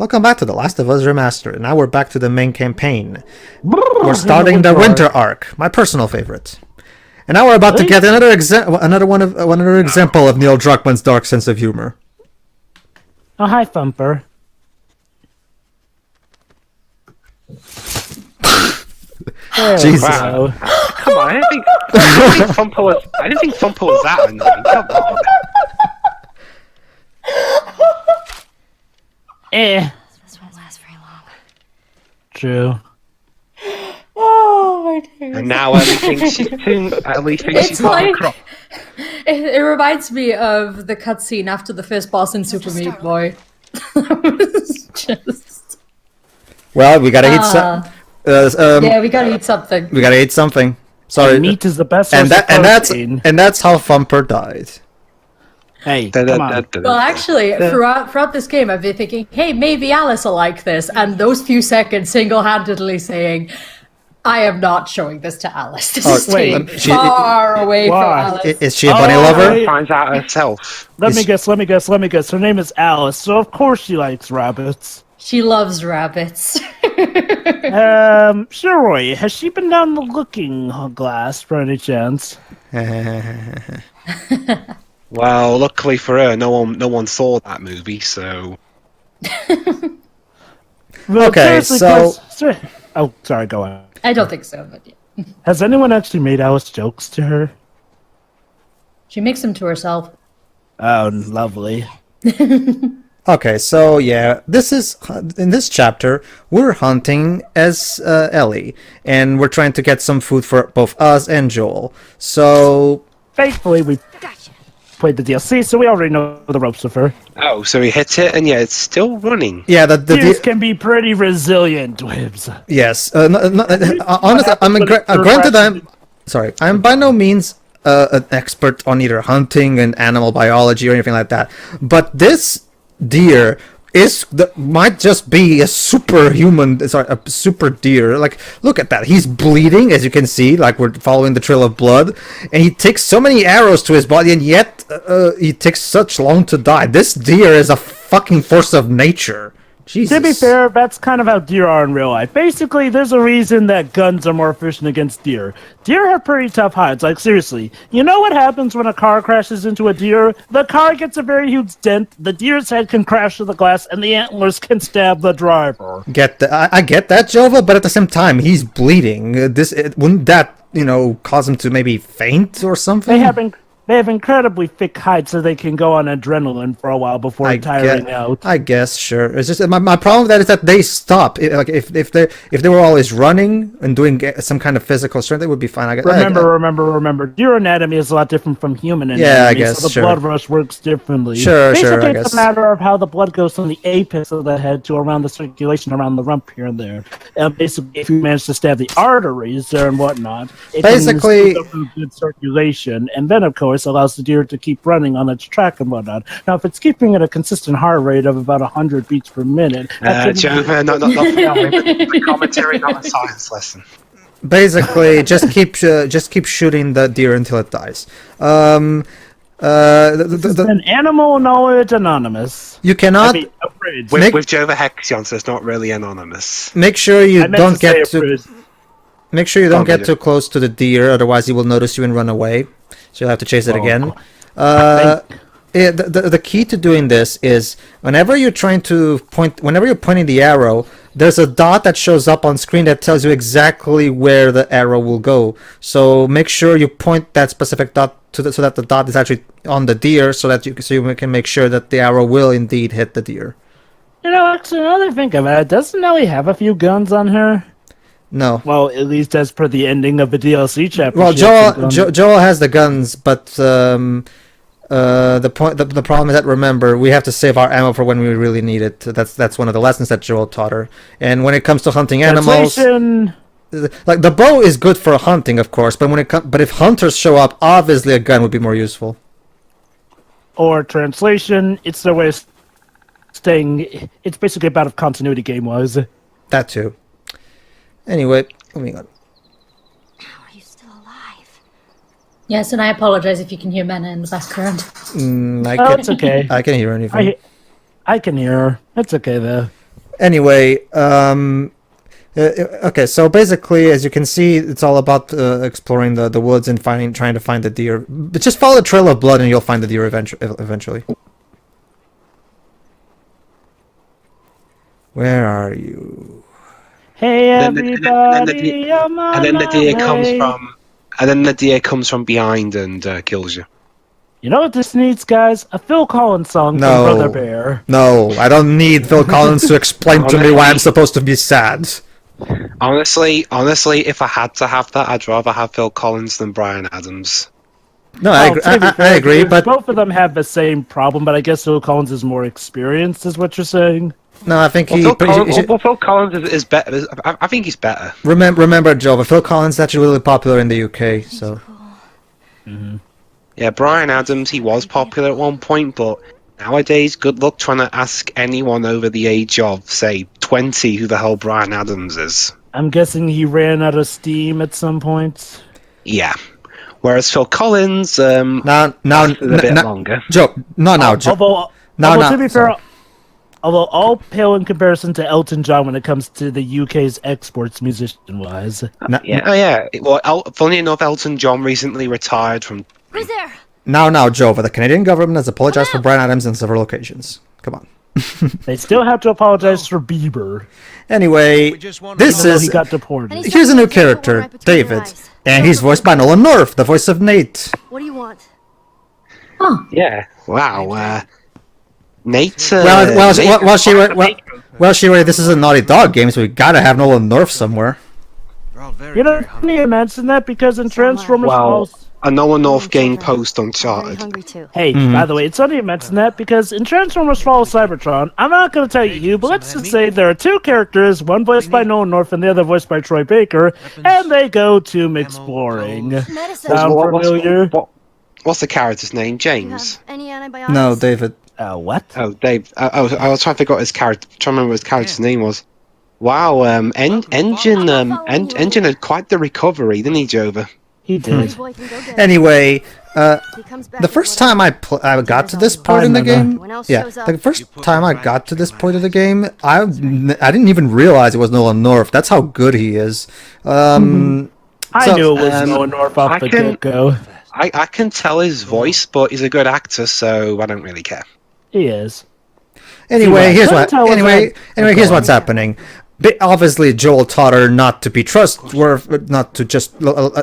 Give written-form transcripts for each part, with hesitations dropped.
Welcome back to The Last of Us Remastered. Now we're back to the main campaign. We're starting the winter arc, my personal favorite. And now we're about to get another example of Neil Druckmann's dark sense of humor. Oh, hi, Thumper. Jesus. Wow. Come on, I didn't think Thumper was that annoying. Come on. This won't last very long. True. Oh my days. And now Ellie thinks she's It's like it reminds me of the cutscene after the first boss in Super Meat Boy. Just... Well, we gotta eat some. yeah, we gotta eat something. We gotta eat something. Sorry. And meat is the best source and of protein. that's how Thumper died. Hey, come on. Well, actually, throughout this game, I've been thinking, hey, maybe Alice will like this. And those few seconds single-handedly saying, I am not showing this to Alice. This is staying far away from Alice. Is she a bunny lover? She finds out herself. Let me guess. Her name is Alice, so of course she likes rabbits. She loves rabbits. Roy, has she been down the looking glass for any chance? Well, luckily for her, no one saw that movie, so... Okay, so... Oh, sorry, go on. I don't think so, but yeah. Has anyone actually made Alice jokes to her? She makes them to herself. Oh, lovely. Okay, so yeah, in this chapter, we're hunting as Ellie, and we're trying to get some food for both us and Joel. So... Thankfully, we played the DLC, so we already know the ropes of her. Oh, so he hit it, and yeah, it's still running. Yeah, Deers can be pretty resilient, Wibbs. Yes. Honestly, I'm by no means an expert on either hunting and animal biology or anything like that. But this deer might just be a super deer. Like, look at that. He's bleeding, as you can see. Like, we're following the trail of blood, and he takes so many arrows to his body, and yet he takes such long to die. This deer is a fucking force of nature. Jesus. To be fair, that's kind of how deer are in real life. Basically, there's a reason that guns are more efficient against deer. Deer have pretty tough hides. Like, seriously, you know what happens when a car crashes into a deer? The car gets a very huge dent, the deer's head can crash to the glass, and the antlers can stab the driver. I get that, Jova, but at the same time, he's bleeding. Wouldn't that, cause him to maybe faint or something? They have incredibly thick hides, so they can go on adrenaline for a while before tiring out. I guess, sure. It's just my problem with that is that they stop. If they were always running and doing some kind of physical strength, it would be fine. Remember. Deer anatomy is a lot different from human anatomy. Yeah, I guess. So the blood rush works differently. Basically, it's a matter of how the blood goes from the apex of the head to around the circulation around the rump here and there. And basically, if you manage to stab the arteries there and whatnot, it can good circulation, and then of course allows the deer to keep running on its track and whatnot. Now, if it's keeping at a consistent heart rate of about 100 beats per minute... Joe, not the commentary, not a science lesson. Basically, just keep shooting the deer until it dies. An Animal Knowledge Anonymous. You cannot... With Jova Hexion, so it's not really anonymous. Make sure you don't get too close to the deer, otherwise he will notice you and run away. So you'll have to chase it again. The key to doing this is whenever you're pointing the arrow, there's a dot that shows up on screen that tells you exactly where the arrow will go. So make sure you point that specific dot so that the dot is actually on the deer, so you can make sure that the arrow will indeed hit the deer. Actually, now that I think of it, doesn't Ellie have a few guns on her? No. Well, at least as per the ending of the DLC chapter. Well, Joel has the guns, but the problem is that, remember, we have to save our ammo for when we really need it. That's one of the lessons that Joel taught her. And when it comes to hunting animals, like the bow is good for hunting, of course, but if hunters show up, obviously a gun would be more useful. Or translation, it's the way of staying. It's basically about if continuity game-wise. That too. Anyway, oh my god. How are you still alive? Yes, and I apologize if you can hear Mena in the background. It's okay. I can hear anything. I can hear her. It's okay, though. Anyway, okay, so basically, as you can see, it's all about exploring the woods and trying to find the deer. But just follow the trail of blood, and you'll find the deer eventually. Where are you? Hey everybody, I'm on and then the my deer way. comes from behind and kills you. You know what this needs, guys? A Phil Collins song No. from Brother Bear. No, I don't need Phil Collins to explain to me why I'm supposed to be sad. Honestly, if I had to have that, I'd rather have Phil Collins than Bryan Adams. No, To be I fair, agree, but both of them have the same problem, but I guess Phil Collins is more experienced, is what you're saying. no, I think Phil Collins is better. I think he's better. remember, Joe, but Phil Collins is actually really popular in the UK, so. Yeah, Bryan Adams, he was popular at one point, but nowadays, good luck trying to ask anyone over the age of, say, 20 who the hell Bryan Adams is. I'm guessing he ran out of steam at some point. Yeah. Whereas Phil Collins, Now, lasted a bit longer. Joe, Joe. Although to be fair, although all pale in comparison to Elton John when it comes to the UK's exports musician-wise. Yeah. Well, funny enough, Elton John recently retired from... Who's there? Now, Joe, the Canadian government has apologized for Bryan Adams on several occasions. Come on. They still have to apologize for Bieber. Anyway, this He is... got deported. Here's a new character, David, and he's voiced by Nolan North, the voice of Nate. What do you want? Yeah. Wow. Nate... Well, this is a Naughty Dog game, so we gotta have Nolan North somewhere. You know, you mention that because in Transformers... Well, a Nolan North game post Uncharted. Hungry too. Hey, by the way, it's funny you mention that because in Transformers Fall of Cybertron, I'm not going to tell you who, but let's just say there are two characters, one voiced by Nolan North and the other voiced by Troy Baker, and they go tomb exploring. Medicine. Sound familiar? What's the character's name? Do you James? have any antibiotics? No, David. What? Oh, Dave. I was trying to figure out his character. Trying to remember what his character's name was. Wow. Engine had quite the recovery, didn't he, Jova? He did. Boy can go get it. Anyway, He comes back the with first whatever. time I got to this point in the game, When else yeah, shows up. the first time I got to this point of the game, I didn't even realize it was Nolan North. That's how good he is. I So, knew it was Nolan North off the get-go. I can tell his voice, but he's a good actor, so I don't really care. He is. Anyway, See, what I couldn't tell was that- here's what's happening. Obviously, Joel taught her not to be not to just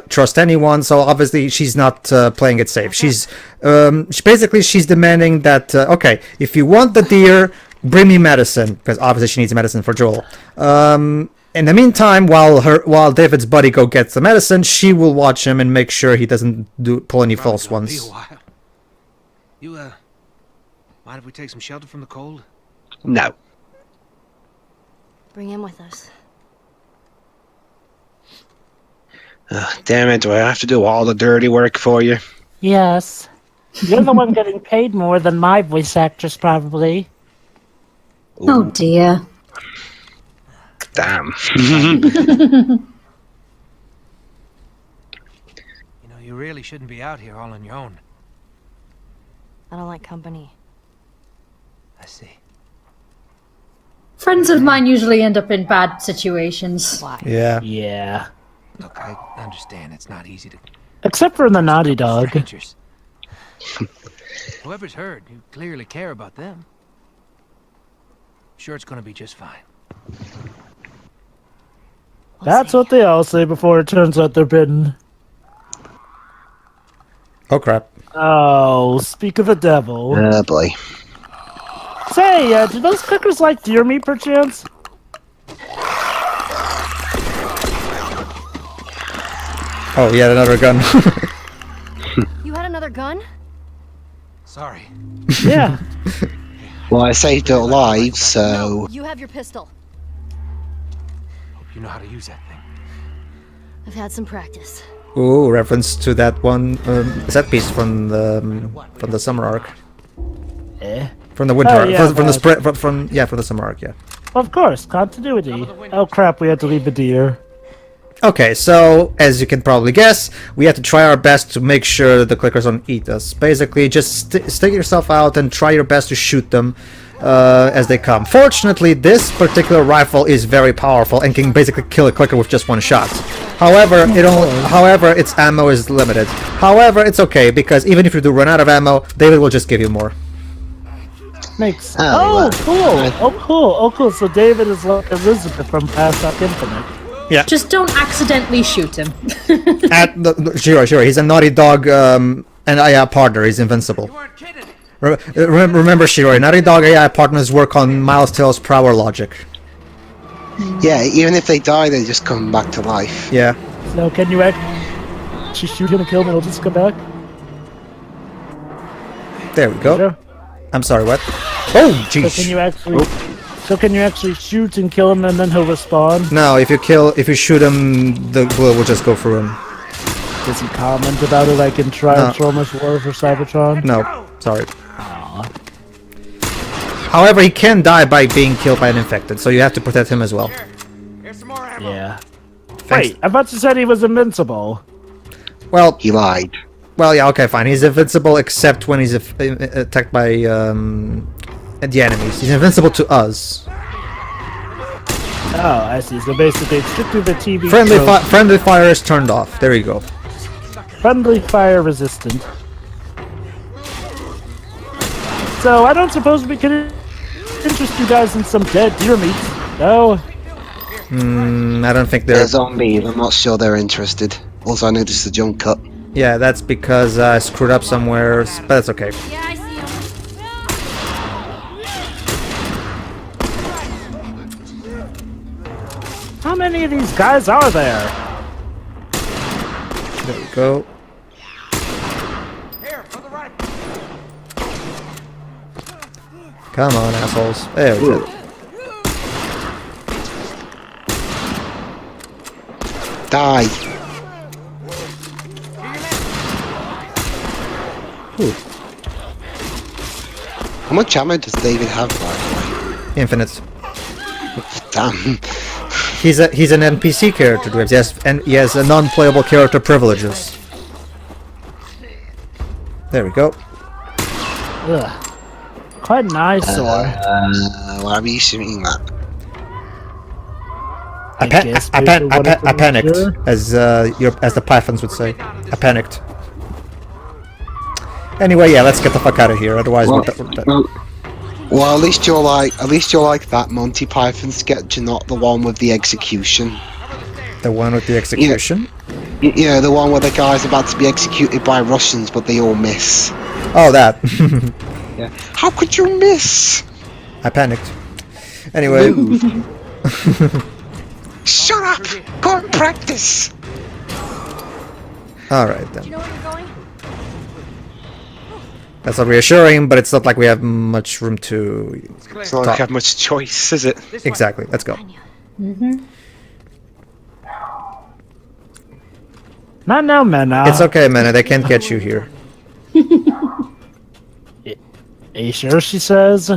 trust anyone. So obviously, she's not playing it safe. She's demanding that okay, if you want the deer, bring me medicine, because obviously she needs medicine for Joel. In the meantime, while David's buddy gets the medicine, she will watch him and make sure he doesn't pull any false ones. You mind if we take some shelter from the cold? No. Bring him with us. Damn it, do I have to do all the dirty work for you? Yes. You're the one getting paid more than my voice actress, probably. Oh dear. Damn. You know, you really shouldn't be out here all on your own. I don't like company. I see. Friends of mine usually end up in bad situations. Why? Yeah. Yeah. Look, I understand it's not easy to... Except for the Naughty Dog. Strangers. Whoever's hurt, you clearly care about them. Sure, it's gonna be just fine. That's what they all say before it turns out they're bitten. Oh crap. Oh, speak of the devil. Oh boy. Say, do those cookers like deer meat, perchance? Oh, yeah, another gun. You had another gun? Sorry. Yeah. Well, I saved her life, so... No, you have your pistol. Hope you know how to use that thing. I've had some practice. Ooh, reference to that one set piece from the summer arc. From the winter arc. yeah, From the summer arc, yeah. Of course, continuity. Oh crap, we had to leave the deer. Okay, so as you can probably guess, we have to try our best to make sure that the clickers don't eat us. Basically, just stick yourself out and try your best to shoot them. as they come. Fortunately, this particular rifle is very powerful and can basically kill a clicker with just one shot. However, its ammo is limited. However, it's okay because even if you do run out of ammo, David will just give you more. Makes. Oh, cool. So David is like Elizabeth from Bioshock Infinite. Yeah. Just don't accidentally shoot him. Sure. He's a Naughty Dog and AI partner. He's invincible. Remember, Shiro, Naughty Dog AI partners work on Miles Tell's power logic. Yeah, even if they die, they just come back to life. Yeah. So can you actually shoot him and kill him and he'll just come back? There we go. Pedro? I'm sorry, what? Oh, jeez. So can you actually shoot and kill him and then he'll respawn? No, if you shoot him, the bullet will just go through him. Does he comment about it like in Transformers War for Cybertron? No, sorry. However, he can die by being killed by an infected, so you have to protect him as well. Yeah. Thanks. Wait, I thought you said he was invincible. Well, He lied. well, yeah, okay, fine. He's invincible except when he's attacked by the enemies. He's invincible to us. Oh, I see. So basically, it's strictly the TV. Friendly fire is turned off. There you go. Friendly fire resistant. So I don't suppose we could interest you guys in some dead deer meat. No. I don't think they're. They're zombies. I'm not sure they're interested. Also, I noticed the jump cut. Yeah, that's because I screwed up somewhere, but that's okay. Yeah, I see him. How many of these guys are there? There we go. Come on, assholes. There we go. Die. Ooh. How much ammo does David have, by the way? Infinite. Damn. He's an NPC character, Dwebs. He has a non-playable character privileges. There we go. Ugh. Quite nice, sword. Why are you shooting that? I panicked, as the Pythons would say. I panicked. Anyway, yeah, let's get the fuck out of here. Otherwise, Well, at least you're like that Monty Python sketch, and not the one with the execution. the one with the execution. Yeah, the one where the guy's about to be executed by Russians, but they all miss. Oh, that. Yeah. How could you miss? I panicked. Anyway. Shut up! Go and practice! Alright Do you then. know where you're going? That's not reassuring, but it's not like we have much room to... It's not like I have much choice, is it? Exactly, let's go. Not now, Mena. It's okay, man, they can't get you here. Are you sure, she says?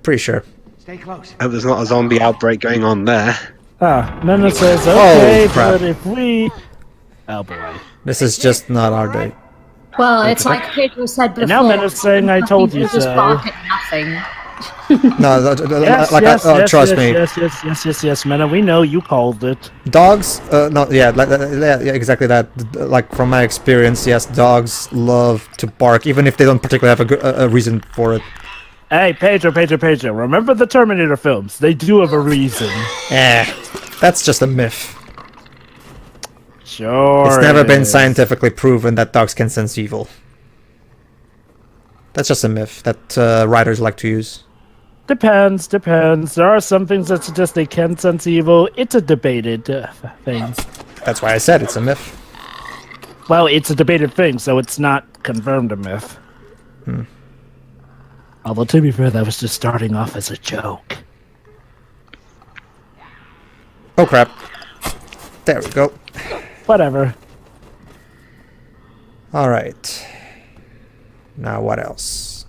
Pretty sure. Stay close. Hope there's not a zombie outbreak going on there. Mena says, okay, crap. but if we... Oh boy. This is just not our day. Well, it's like Pedro said before. And now Mena's saying, I told you people just so. bark at nothing. No, trust me. Yes, Mena, we know you called it. Dogs, yeah, exactly that. Like, from my experience, yes, dogs love to bark, even if they don't particularly have a reason for it. Hey, Pedro, remember the Terminator films? They do have a reason. That's just a myth. Sure. It's never been scientifically proven that dogs can sense evil. That's just a myth that writers like to use. Depends. There are some things that suggest they can sense evil. It's a debated thing. That's why I said it's a myth. Well, it's a debated thing, so it's not confirmed a myth. Although, to be fair, that was just starting off as a joke. Oh crap. There we go. Whatever. Alright. Now what else?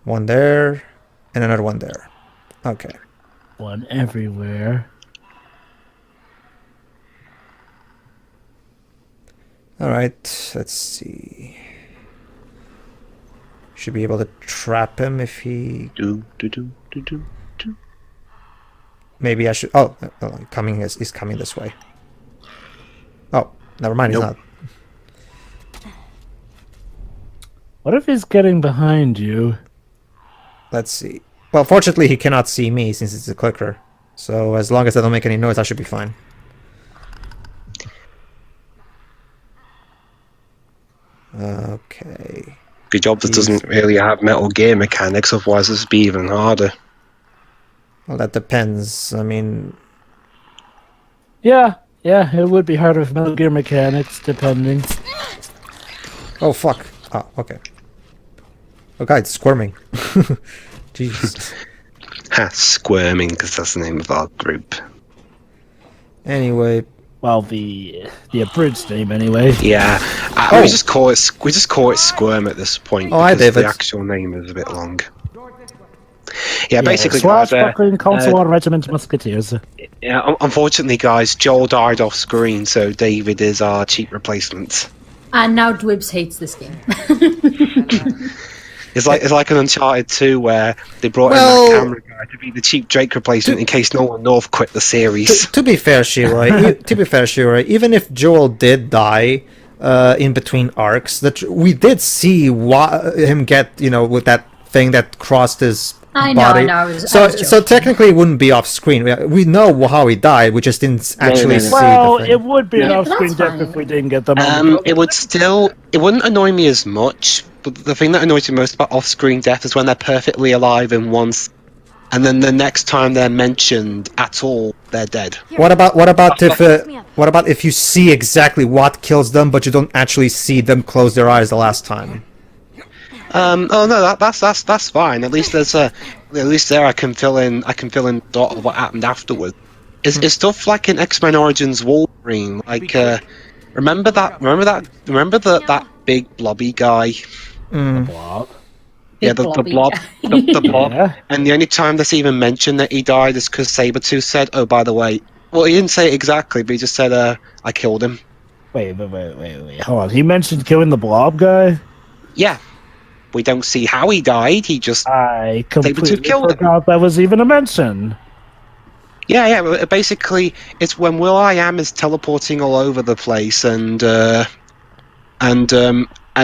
One there, and another one there. Okay. One everywhere. Alright, let's see. Should be able to trap him if he... Maybe I should... Oh, he's coming this way. Oh, never mind, he's not. What if he's getting behind you? Let's see. Well, fortunately, he cannot see me since it's a clicker. So as long as I don't make any noise, I should be fine. Okay. Good job this doesn't really have Metal Gear mechanics, otherwise this would be even harder. Well, that depends. I mean... Yeah, it would be harder with Metal Gear mechanics, depending. Oh, fuck. Oh, okay. Oh, God, it's squirming. Jesus. Ha, squirming, because that's the name of our group. Anyway... Well, the abridged name, anyway. Yeah, we just call it Squirm at this point. Oh, hi, David. The actual name is a bit long. Yeah, basically, Swashbuckling Console Regiment Musketeers. Yeah, unfortunately, guys, Joel died off screen, so David is our cheap replacement. And now Dwibs hates this game. It's like an Uncharted 2 where they brought in that camera guy to be the cheap Drake replacement in case Nolan North quit the series. To be fair, Shiro, even if Joel did die in between arcs, that we did see him get, with that thing that crossed his body. I know. So technically, it wouldn't be off screen. We know how he died. We just didn't actually see. Well, the thing. it would be an off-screen death if we didn't get them. It wouldn't annoy me as much. But the thing that annoys me most about off-screen death is when they're perfectly alive in once, and then the next time they're mentioned at all, they're dead. What about if you see exactly what kills them, but you don't actually see them close their eyes the last time? Oh no, that's fine. At least there I can fill in dot of what happened afterwards. It's stuff like in X-Men Origins Wolverine. Like remember that big blobby guy. The blob. Yeah, the blob. The blob. Yeah. And the only time that's even mentioned that he died is because Sabretooth said, "Oh, by the way." Well, he didn't say it exactly, but he just said, "I killed him." Wait. Hold on. He mentioned killing the blob guy? Yeah. We don't see how he died. He just I completely killed him. forgot that was even a mention. Yeah. Basically, it's when Will.i.am is teleporting all over the place, and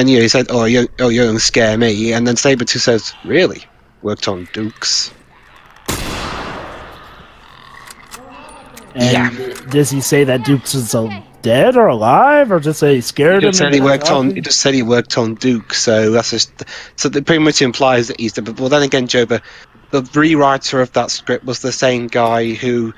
he said, "Oh, you don't scare me." And then Sabretooth says, "Really? Worked on Dukes." And does he say that Dukes is dead or alive, or just say he scared him? He just said he worked on Duke, so that's so that pretty much implies that he's dead. Well, then again, Joe, the rewriter of that script was the same guy who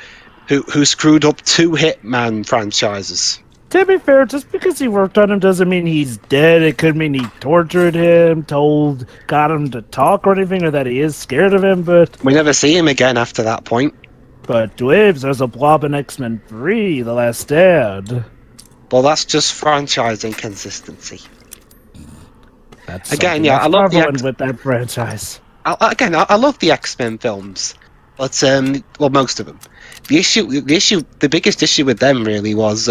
screwed up 2 Hitman franchises. To be fair, just because he worked on him doesn't mean he's dead. It could mean he tortured him, got him to talk or anything, or that he is scared of him, but... We never see him again after that point. But, Dwibs, there's a blob in X-Men 3, The Last Stand. Well, that's just franchise inconsistency. Again, I love with that franchise. I love the X-Men films, but most of them. The biggest issue with them really was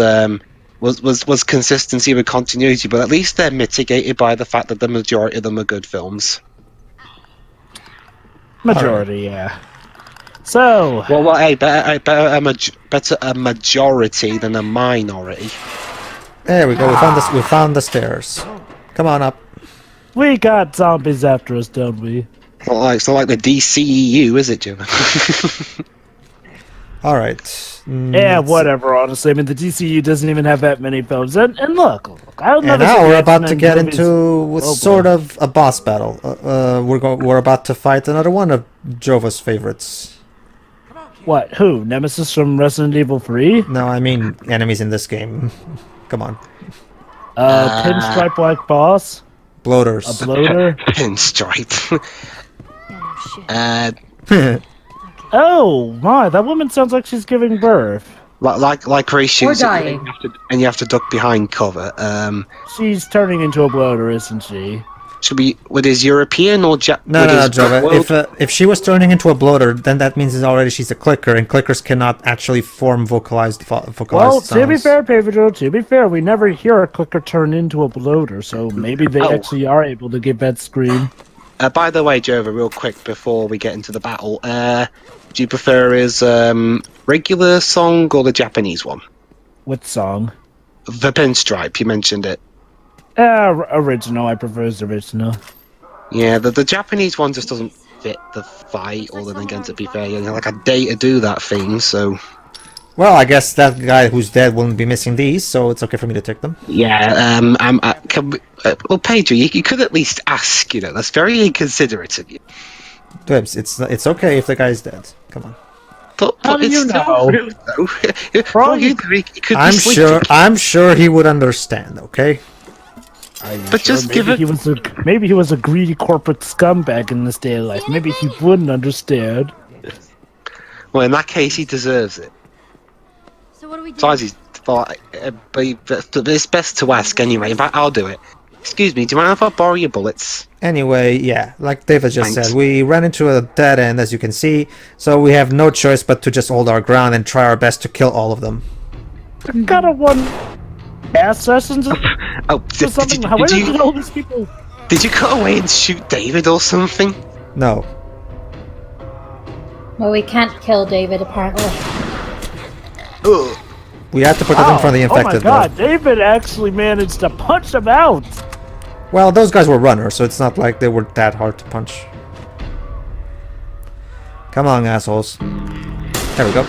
consistency with continuity, but at least they're mitigated by the fact that the majority of them are good films. Majority, yeah. So... Well, hey, better a majority than a minority. There we go, we found the stairs. Come on up. We got zombies after us, don't we? It's not like the DCEU, is it, Jim? Alright. Yeah, whatever, honestly. I mean, the DCU doesn't even have that many films. And look, I'll never... And now we're about to get into sort of a boss battle. We're about to fight another one of Jova's favorites. What? Who? Nemesis from Resident Evil 3? No, I mean enemies in this game. Come on. Pinstripe Black Boss? Bloaters. A bloater? Pinstripe. Oh my, that woman sounds like she's giving birth. Like Ray shoots, dying. and you have to duck behind cover. She's turning into a bloater, isn't she? Should be with his European or No, Jova. If she was turning into a bloater, then that means she's a clicker, and clickers cannot actually form vocalized sounds. To be fair, Pedro, we never hear a clicker turn into a bloater, so maybe they actually are able to give that scream. By the way, Jova, real quick before we get into the battle, do you prefer his regular song or the Japanese one? What song? The Pinstripe, you mentioned it. Original. I prefer his original. Yeah, the Japanese one just doesn't fit the fight, or then again, to be fair, you know, like a day to do that thing, so... Well, I guess that guy who's dead won't be missing these, so it's okay for me to take them. Yeah, well, Pedro, you could at least ask, you know, that's very inconsiderate of you. Dwebs, it's okay if the guy's dead. Come on. But How do it's you still know? rude, though. Well, he could be I'm sure he would understand, okay? But just give it... Maybe he was a greedy corporate scumbag in this day of life. Maybe he wouldn't understand. Well, in that case, he deserves it. So what do we do? Besides, he thought, but it's best to ask anyway. In fact, I'll do it. Excuse me, do you mind if I borrow your bullets? Anyway, yeah, like David just Thanks. said, we ran into a dead end, as you can see, so we have no choice but to just hold our ground and try our best to kill all of them. Gotta one ass sessions or Oh, something. How did you know these people? Did you cut away and shoot David or something? No. Well, we can't kill David, apparently. Ugh. We have to put it in front of the infected, Oh my god, David actually managed to punch them out! Well, those guys were runners, so it's not like they were that hard to punch. Come on, assholes. There we go.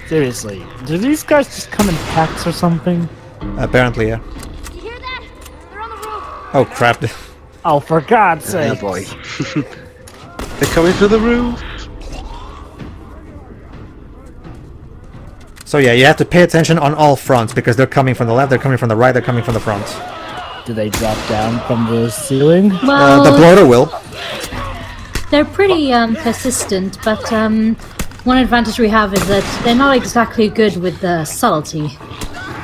Seriously, do these guys just come in packs or something? Apparently, yeah. You hear that? They're on the roof. Oh, crap. Oh, for God's Oh sake. boy. They're coming through the roof. So yeah, you have to pay attention on all fronts, because they're coming from the left, they're coming from the right, they're coming from the front. Do they drop down from the ceiling? Well, The bloater will. they're pretty persistent, but one advantage we have is that they're not exactly good with the subtlety.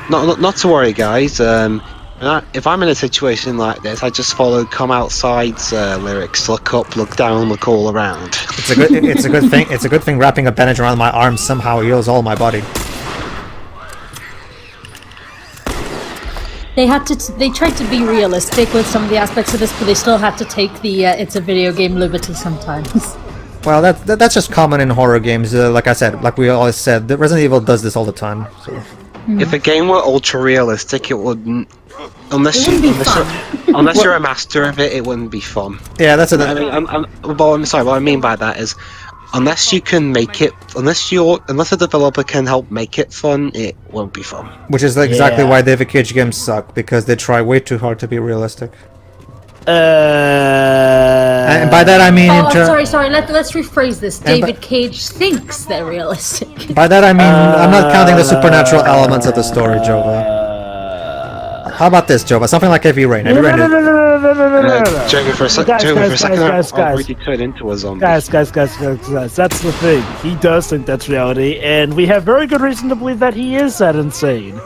Not to worry, guys. If I'm in a situation like this, I just follow "Come Outside's" lyrics: "Look up, look down, look all around." It's a good thing. It's a good thing wrapping a bandage around my arm somehow heals all my body. They tried to be realistic with some of the aspects of this, but they still had to take the it's a video game liberty sometimes. Well, that's just common in horror games. Like I said, like we always said, the Resident Evil does this all the time. So. If a game were ultra realistic, it wouldn't. Unless you're a master of it, it wouldn't be fun. Yeah, that's it. I mean, I'm sorry. What I mean by that is, unless you can make it, unless a developer can help make it fun, it won't be fun. Which is exactly why David Cage games suck, because they try way too hard to be realistic. And by that I mean... Sorry, let's rephrase this. David Cage thinks they're realistic. By that I mean, I'm not counting the supernatural elements of the story, Jova. How about this, Jova? Something like Heavy Rain. Heavy Rain Joker, for a second, I'll really turn into a zombie. Guys, that's the thing. He does think that's reality, and we have very good reason to believe that he is that insane.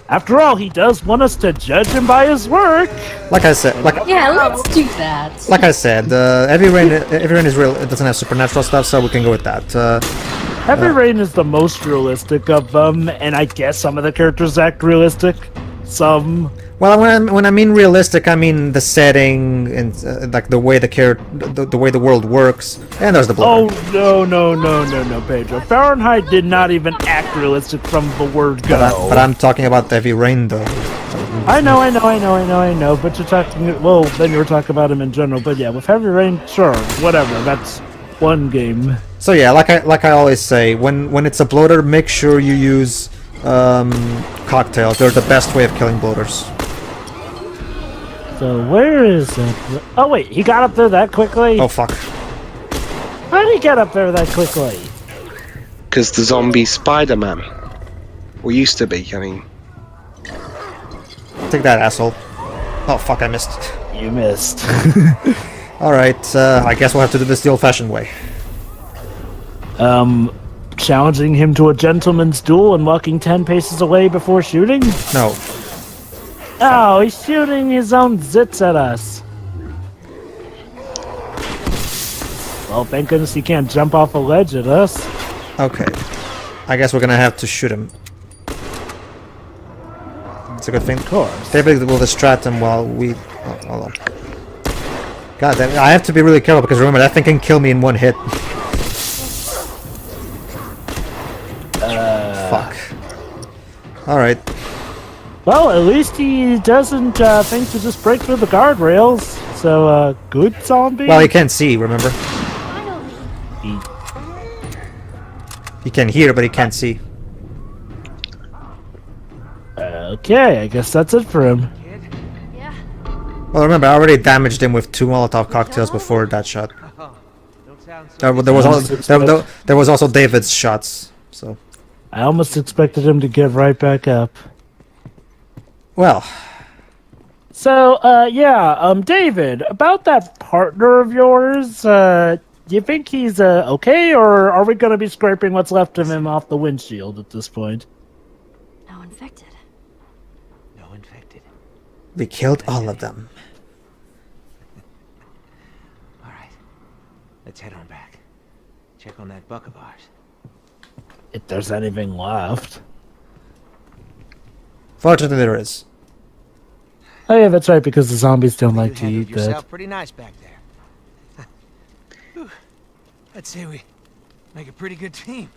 After all, he does want us to judge him by his work. Like I said, yeah, let's do that. Like I said, Heavy Rain is real. It doesn't have supernatural stuff, so we can go with that. Heavy Rain is the most realistic of them, and I guess some of the characters act realistic. Some. Well, when I mean realistic, I mean the setting and like the way the way the world works. And there's the blood. Oh no, Pedro. Fahrenheit did not even act realistic from the word go. But I'm talking about Heavy Rain, though. I know. But you're talking. Well, then you were talking about him in general. But yeah, with Heavy Rain, sure, whatever. That's one game. So yeah, like I always say, when it's a bloater, make sure you use cocktails. They're the best way of killing bloaters. So where is that? Oh wait, he got up there that quickly? Oh fuck. How did he get up there that quickly? Because the zombie Spider-Man. Or used to be, I mean. Take that, asshole. Oh fuck, I missed. You missed. Alright, I guess we'll have to do this the old-fashioned way. Challenging him to a gentleman's duel and walking 10 paces away before shooting? No. Oh, he's shooting his own zits at us. Well, thank goodness he can't jump off a ledge at us. Okay. I guess we're gonna have to shoot him. It's a good thing. Of course. They will distract him while we... Oh, hold on. God damn, I have to be really careful because remember, that thing can kill me in one hit. Fuck. Alright. Well, at least he doesn't think to just break through the guardrails. So, good zombie? Well, he can't see, remember? He can hear, but he can't see. Okay, I guess that's it for him. Yeah. Well, remember, I already damaged him with 2 Molotov cocktails before that shot. There was also David's shots, so... I almost expected him to get right back up. Well... So, David, about that partner of yours, do you think he's, okay, or are we gonna be scraping what's left of him off the windshield at this point? No infected. No infected. We killed all of them. All right. Let's head on back. Check on that buck of ours. If there's anything left. Fortunately, there is. Oh yeah, that's right, because the zombies don't like to You eat handled that. yourself pretty nice back there. Whew. I'd say we make a pretty good team.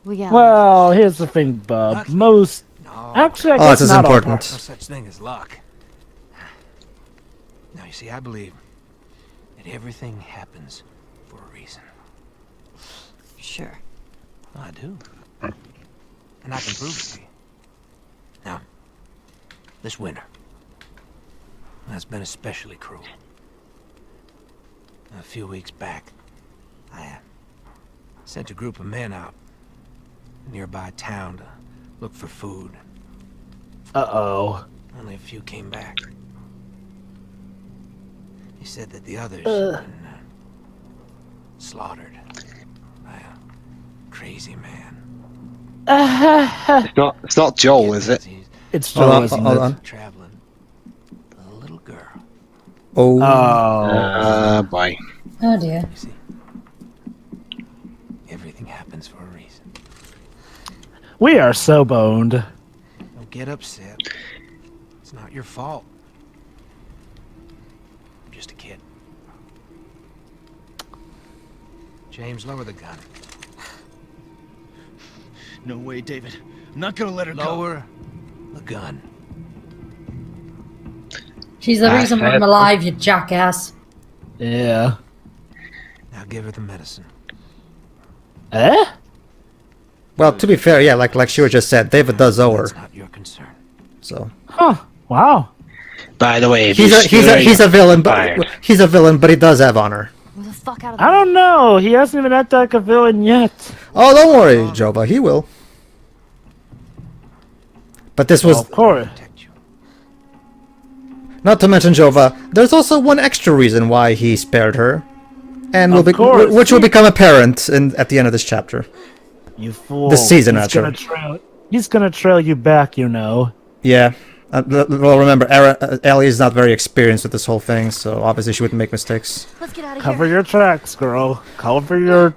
We got. Well, here's the thing, Bub. Most... No, Actually, I Oh, guess this is not all important. no such thing as luck. Now, you see, I believe that everything happens for a reason. Sure. I do. And I can prove it to you. Now, this winter, that's been especially cruel. A few weeks back, I sent a group of men out a nearby town to look for food. Uh-oh. Only a few came back. He said that the others had been slaughtered by a crazy man. It's not Joel, is it? It's Hold on, Joe, isn't hold it? on. Traveling with a little girl. Oh. Bye. Oh dear. You see, everything happens for a reason. We are so boned. Don't get upset. It's not your fault. I'm just a kid. James, lower the gun. No way, David. I'm not gonna let her go. Lower the gun. She's the reason I'm alive, you jackass. Yeah. Now give her the medicine. Eh? Well, to be fair, yeah, like she just said, David does owe her, That's not your concern. so... Huh. Wow. By the way, if He's a villain, fired. but he's a villain, but he does have honor. Move the fuck out of I don't know. He hasn't even acted like a villain yet. Oh, don't worry, Joba, he will. But this was... Of course. Protect you. Not to mention, Jova, there's also one extra reason why he spared her. And Of course. which will become apparent at the end of this chapter. You fool. This season, He's actually. He's gonna trail you back, you know. Yeah. Well, remember, Ellie is not very experienced with this whole thing, so obviously she wouldn't make mistakes. Let's get out of Cover here. your tracks, girl. Cover your...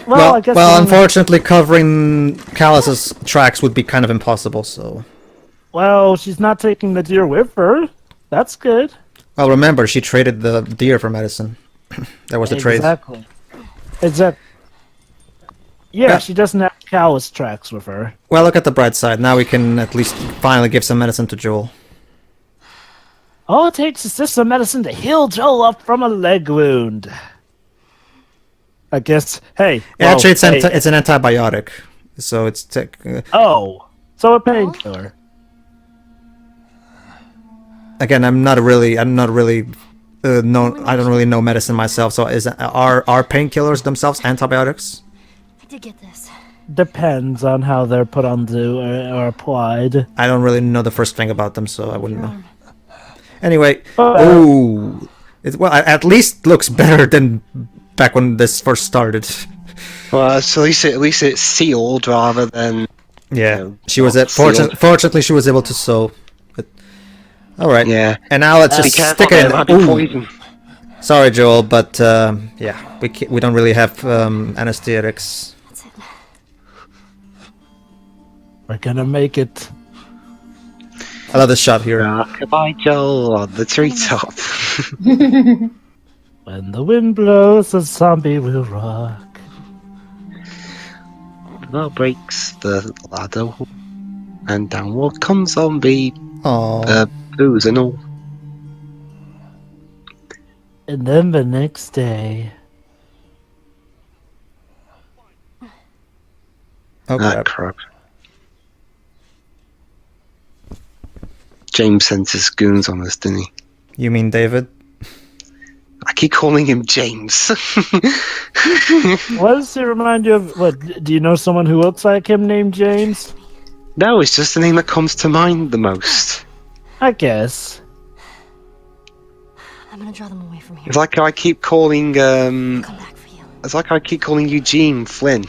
Well, I guess... Unfortunately, covering Callus's tracks would be kind of impossible, so... Well, she's not taking the deer with her. That's good. Well, remember, she traded the deer for medicine. That was the trade. Exactly. Yeah, she doesn't have Callus tracks with her. Well, look at the bright side. Now we can at least finally give some medicine to Joel. All it takes is just some medicine to heal Joel up from a leg wound. I guess. Hey. Well, Actually, it's hey. it's an antibiotic, so it's Oh, so a painkiller. again. I don't really know medicine myself. So are painkillers themselves antibiotics? I did get this. Depends on how they're put onto or applied. I don't really know the first thing about them, so I wouldn't know. Anyway, well, at least looks better than back when this first started. Well, so at least it's sealed rather than. Yeah, she was sealed. fortunately she was able to sew. But, all right. Yeah. And now let's just stick it in. Might be Ooh. poison. Sorry, Joel, but yeah, we don't really have anesthetics. That's it. We're gonna make it. I love this shot here. Goodbye, Joel, on the treetop. When the wind blows, the zombie will rock. Well, breaks the ladder, and downward comes zombie. Oh. Booze and all. And then the next day... Oh, Ah, crap. James sent his goons on us, didn't he? You mean David? I keep calling him James. What does it remind you of? What, do you know someone who looks like him named James? No, it's just the name that comes to mind the most. I guess. I'm gonna draw them away from here. It's like I keep calling, Come back for you. It's like I keep calling Eugene Flynn.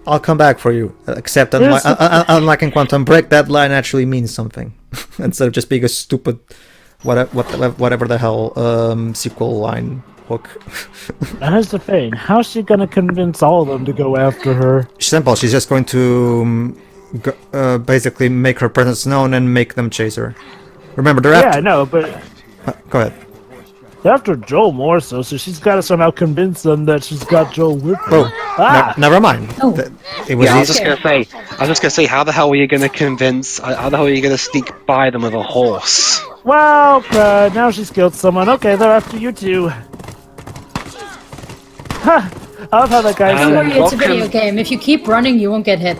I'll come back for you. Except unlike in Quantum Break, that line actually means something. Instead of just being a stupid whatever the hell sequel line hook. That's the thing. How's she gonna convince all of them to go after her? Simple. She's just going to basically make her presence known and make them chase her. Remember, they're Yeah, after... I know, but Go ahead. they're after Joel more so she's got to somehow convince them that she's got Joel with her. Oh, never mind. Oh. It was Yeah, I was easy. just gonna say, how the hell were you gonna convince? How the hell are you gonna sneak by them with a horse? Well, crud, now she's killed someone. Okay, they're after you too. Ha! I love how that guy Don't worry, said. it's a video game. If you keep running, you won't get hit.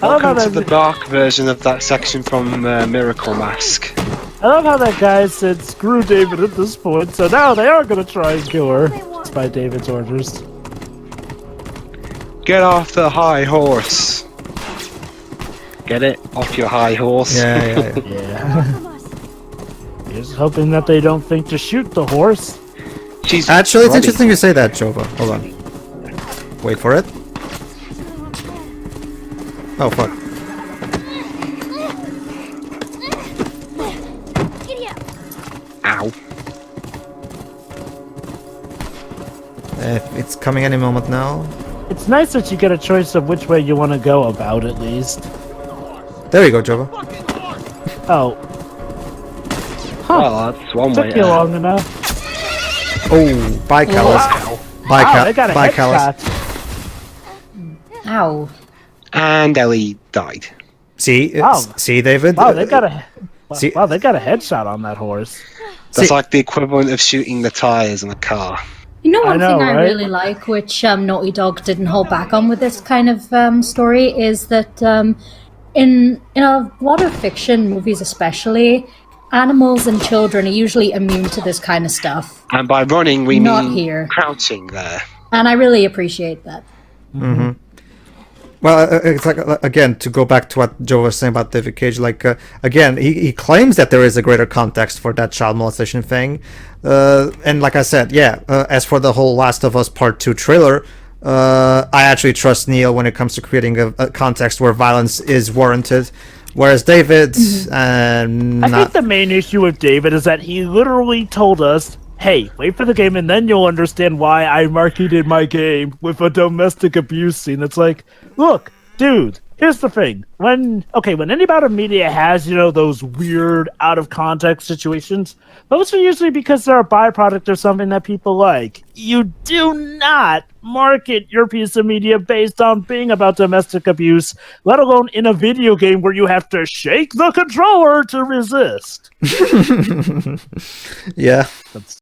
I love how Welcome to the that. dark version of that section from Miracle Mask. I love how that guy said, "Screw David" at this point. So now they are gonna try and kill her, despite David's orders. Get off the high horse. Get it? Off your high horse. Yeah. Yeah. Just hoping that they don't think to shoot the horse. She's Actually, it's ready. interesting you say that, Jova. Hold on. Wait for it. Oh, fuck. Ow. It's coming any moment now. It's nice that you get a choice of which way you want to go about, at least. There you go, Jova. Oh. Well, that's one way. Took you long enough. Oh, bye, Callus. Bye, Wow, they got a bye, Callus. headshot. Ow. And Ellie died. See, Wow. see, David. Wow, they got a See- wow, they got a headshot on that horse. That's See- like the equivalent of shooting the tires on a car. You know, I one know, thing I right? really like, which Naughty Dog didn't hold back on with this kind of story, is that in a lot of fiction movies, especially, animals and children are usually immune to this kind of stuff, And by running, we Not mean here. crouching there. and I really appreciate that. Well, it's like, again, to go back to what Joe was saying about David Cage, like, again, he claims that there is a greater context for that child molestation thing. And like I said, yeah, as for the whole Last of Us Part 2 trailer, I actually trust Neil when it comes to creating a context where violence is warranted. Whereas David, I think the main issue with David is that he literally told us, hey, wait for the game and then you'll understand why I marketed my game with a domestic abuse scene. It's like, look, dude, here's the thing. When any amount of media has, those weird, out of context situations, those are usually because they're a byproduct of something that people like. You do not market your piece of media based on being about domestic abuse, let alone in a video game where you have to shake the controller to resist. yeah.